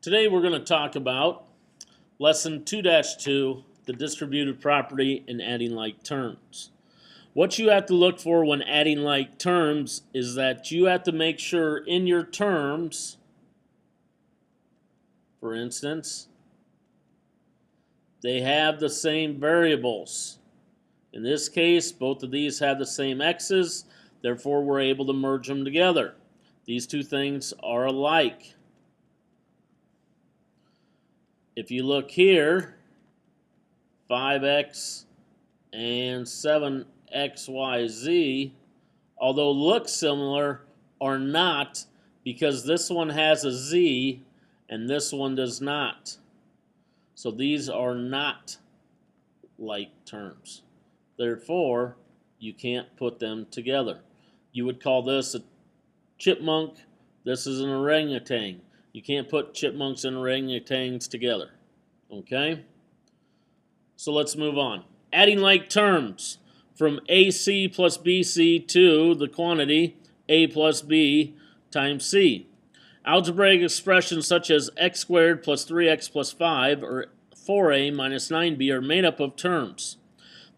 Today we're going to talk about Lesson 2-2, the distributive property and adding like terms. What you have to look for when adding like terms is that you have to make sure in your terms, for instance, they have the same variables. In this case, both of these have the same x's, therefore we're able to merge them together. These two things are alike. If you look here, 5x and 7xyz, although look similar, are not, because this one has a z and this one does not. So these are not like terms. Therefore, you can't put them together. You would call this a chipmunk. This is an orangutan. You can't put chipmunks and orangutans together. Okay? So let's move on. Adding like terms from AC plus BC to the quantity A plus B times C. Algebraic expressions such as x squared plus 3x plus 5 or 4a minus 9b are made up of terms.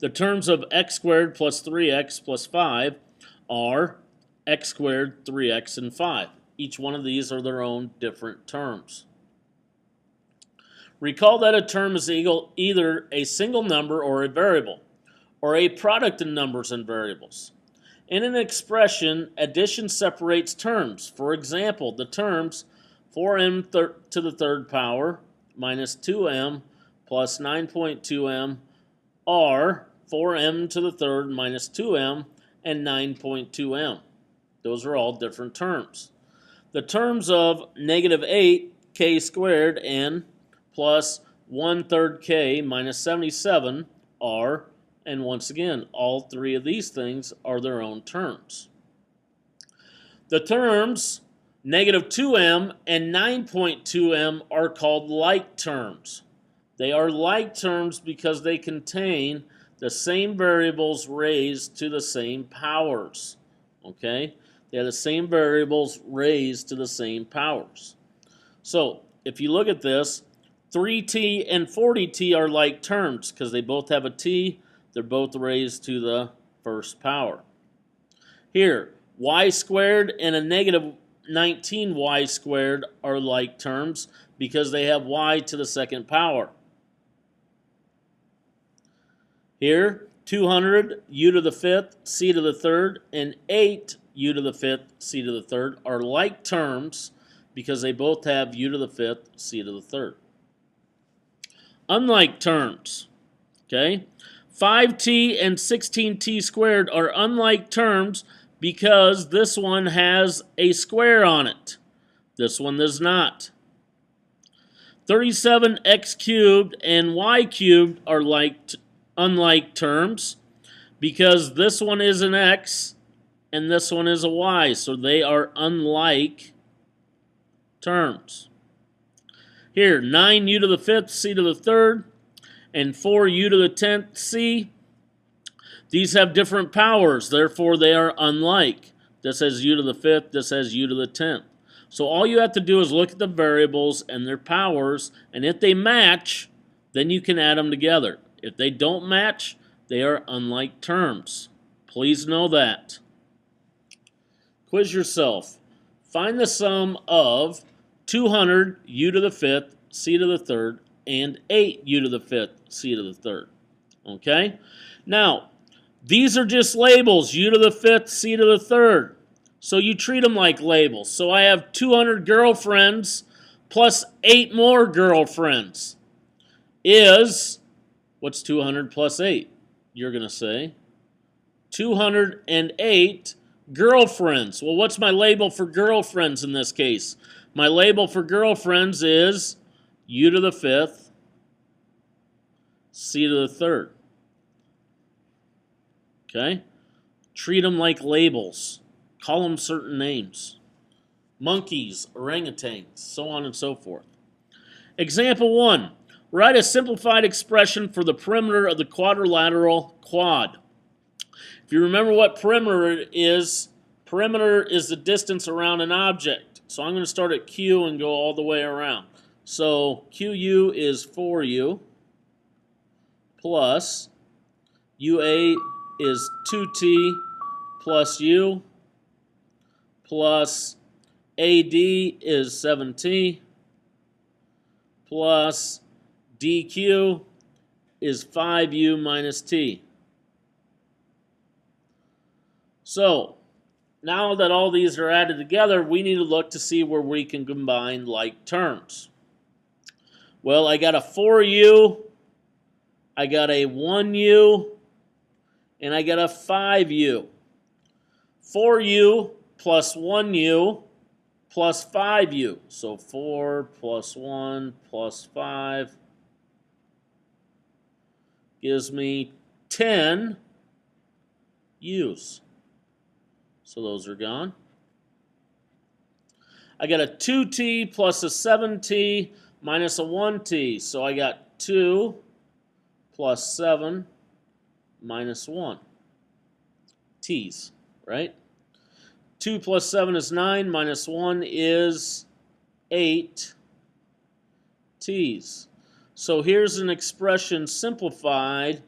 The terms of x squared plus 3x plus 5 are x squared, 3x, and 5. Each one of these are their own different terms. Recall that a term is either a single number or a variable, or a product of numbers and variables. In an expression, addition separates terms. For example, the terms 4m to the third power minus 2m plus 9.2m are 4m to the third minus 2m and 9.2m. Those are all different terms. The terms of negative 8k squared n plus 1/3 k minus 77 are, and once again, all three of these things are their own terms. The terms negative 2m and 9.2m are called like terms. They are like terms because they contain the same variables raised to the same powers. Okay? They have the same variables raised to the same powers. So, if you look at this, 3t and 40t are like terms because they both have a t. They're both raised to the first power. Here, y squared and a negative 19y squared are like terms because they have y to the second power. Here, 200 u to the fifth, c to the third, and 8 u to the fifth, c to the third are like terms because they both have u to the fifth, c to the third. Unlike terms, okay? 5t and 16t squared are unlike terms because this one has a square on it. This one does not. 37x cubed and y cubed are unlike terms because this one is an x and this one is a y, so they are unlike terms. Here, 9u to the fifth, c to the third, and 4u to the 10th, c. These have different powers, therefore they are unlike. This has u to the fifth, this has u to the 10th. So all you have to do is look at the variables and their powers, and if they match, then you can add them together. If they don't match, they are unlike terms. Please know that. Quiz yourself. Find the sum of 200 u to the fifth, c to the third, and 8 u to the fifth, c to the third. Okay? Now, these are just labels, u to the fifth, c to the third. So you treat them like labels. So I have 200 girlfriends plus 8 more girlfriends. What's 200 plus 8? You're going to say 208 girlfriends. Well, what's my label for girlfriends in this case? My label for girlfriends is u to the fifth, c to the third. Okay? Treat them like labels. Call them certain names. Monkeys, orangutans, so on and so forth. Example 1. Write a simplified expression for the perimeter of the quadrilateral quad. If you remember what perimeter is the distance around an object. So I'm going to start at Q and go all the way around. So QU is 4U plus UA is 2T plus U plus AD is 7T plus DQ is 5U minus T. So now that all these are added together, we need to look to see where we can combine like terms. Well, I got a 4U, I got a 1U, and I got a 5U. 4U plus 1U plus 5U. So 4 plus 1 plus 5 gives me 10 U's. So those are gone. I got a 2T plus a 7T minus a 1T. So I got 2 plus 7 minus 1. T's, right? 2 plus 7 is 9, minus 1 is 8 T's. So here's an expression simplified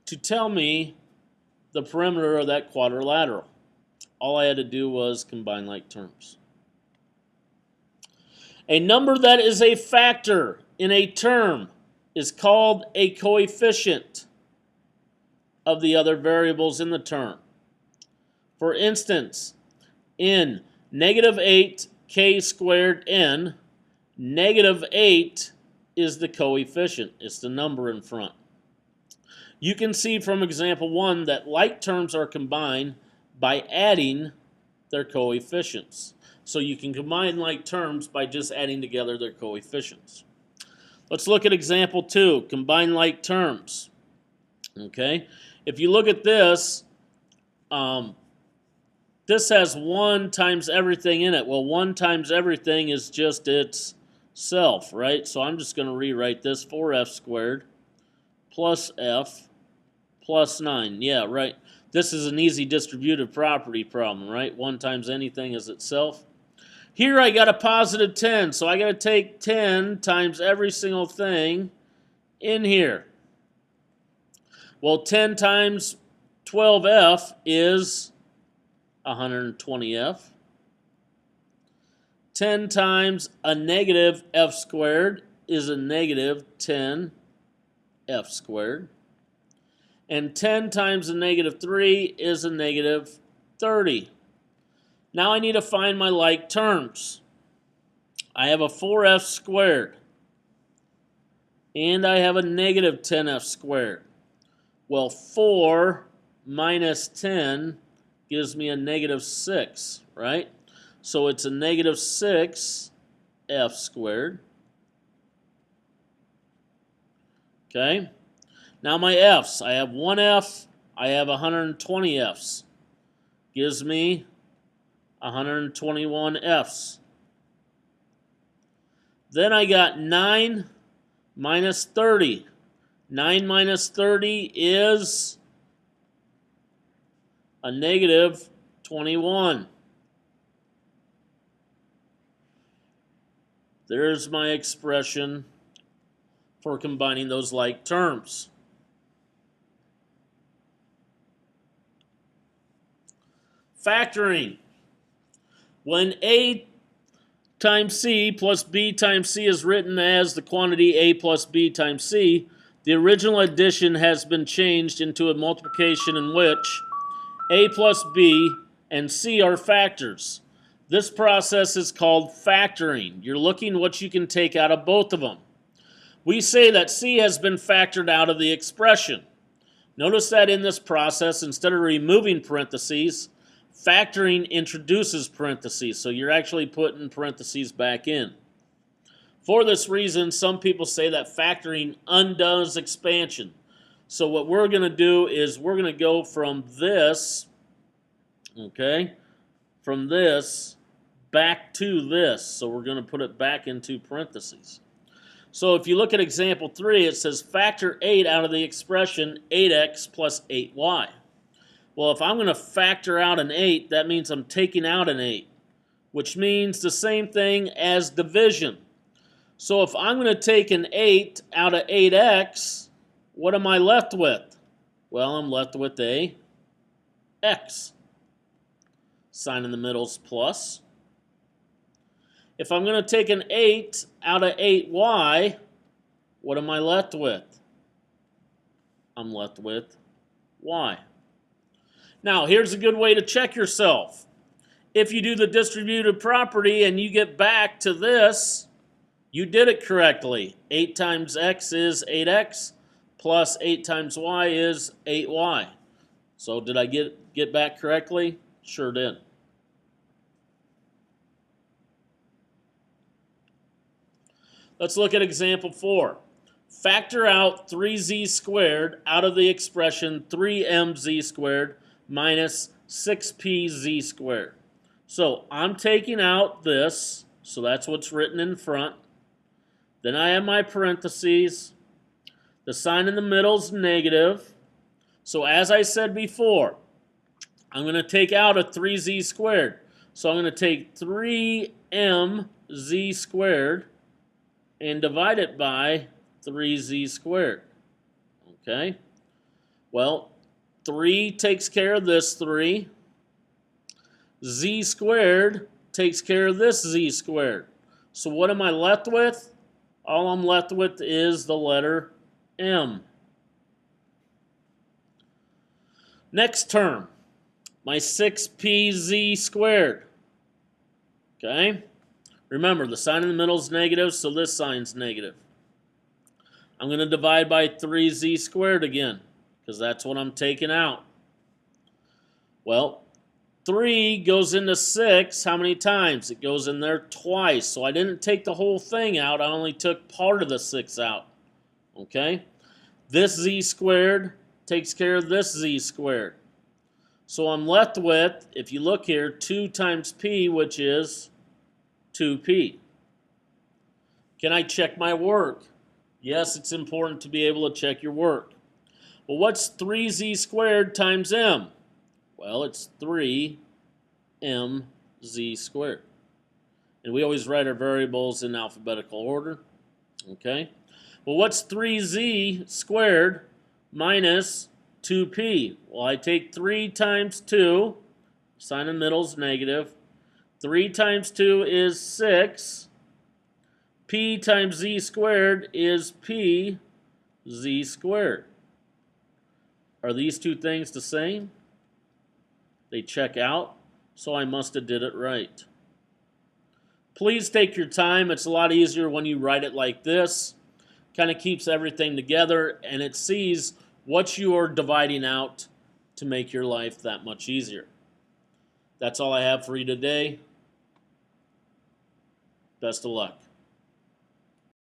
to tell me the perimeter of that quadrilateral. All I had to do was combine like terms. A number that is a factor in a term is called a coefficient of the other variables in the term. For instance, in negative 8k squared n, negative 8 is the coefficient. It's the number in front. You can see from example 1 that like terms are combined by adding their coefficients. So you can combine like terms by just adding together their coefficients. Let's look at example 2, combine like terms. Okay, if you look at this, this has 1 times everything in it. Well, 1 times everything is just itself, right? So I'm just going to rewrite this 4f squared plus f plus 9. Yeah, right. This is an easy distributive property problem, right? 1 times anything is itself. Here I got a positive 10, so I got to take 10 times every single thing in here. Well, 10 times 12f is 120f. 10 times a negative f squared is a negative 10f squared. And 10 times a negative 3 is a negative 30. Now I need to find my like terms. I have a 4f squared. And I have a negative 10f squared. Well, 4 minus 10 gives me a negative 6, right? So it's a negative 6f squared. Okay? Now my f's. I have 1f. I have 120 f's. Gives me 121 f's. Then I got 9 minus 30. 9 minus 30 is a negative 21. There's my expression for combining those like terms. Factoring. When A times C plus B times C is written as the quantity A plus B times C, the original addition has been changed into a multiplication in which A plus B and C are factors. This process is called factoring. You're looking what you can take out of both of them. We say that C has been factored out of the expression. Notice that in this process, instead of removing parentheses, factoring introduces parentheses, so you're actually putting parentheses back in. For this reason, some people say that factoring undoes expansion. So what we're going to do is we're going to go from this, okay, from this back to this. So we're going to put it back into parentheses. So if you look at example 3, it says factor 8 out of the expression 8x plus 8y. Well, if I'm going to factor out an 8, that means I'm taking out an 8, which means the same thing as division. So if I'm going to take an 8 out of 8x, what am I left with? Well, I'm left with a x. Sign in the middle is plus. If I'm going to take an 8 out of 8y, what am I left with? I'm left with y. Now, here's a good way to check yourself. If you do the distributive property and you get back to this, you did it correctly. 8 times x is 8x, plus 8 times y is 8y. So did I get back correctly? Sure did. Let's look at example 4. Factor out 3z squared out of the expression 3mz squared minus 6pz squared. So I'm taking out this, so that's what's written in front. Then I have my parentheses. The sign in the middle is negative. So as I said before, I'm going to take out a 3z squared. So I'm going to take 3mz squared and divide it by 3z squared. Okay? Well, 3 takes care of this 3. Z squared takes care of this z squared. So what am I left with? All I'm left with is the letter m. Next term, my 6pz squared. Okay? Remember, the sign in the middle is negative, so this sign's negative. I'm going to divide by 3z squared again, because that's what I'm taking out. Well, 3 goes into 6 how many times? It goes in there twice. So I didn't take the whole thing out. I only took part of the 6 out. Okay? This z squared takes care of this z squared. So I'm left with, if you look here, 2 times p, which is 2p. Can I check my work? Yes, it's important to be able to check your work. Well, what's 3z squared times m? Well, it's 3mz squared. And we always write our variables in alphabetical order. Okay? Well, what's 3z squared minus 2p? Well, I take 3 times 2. Sign in the middle is negative. 3 times 2 is 6. P times z squared is p z squared. Are these two things the same? They check out, so I must have did it right. Please take your time. It's a lot easier when you write it like this. Kind of keeps everything together, and it sees what you are dividing out to make your life that much easier. That's all I have for you today. Best of luck.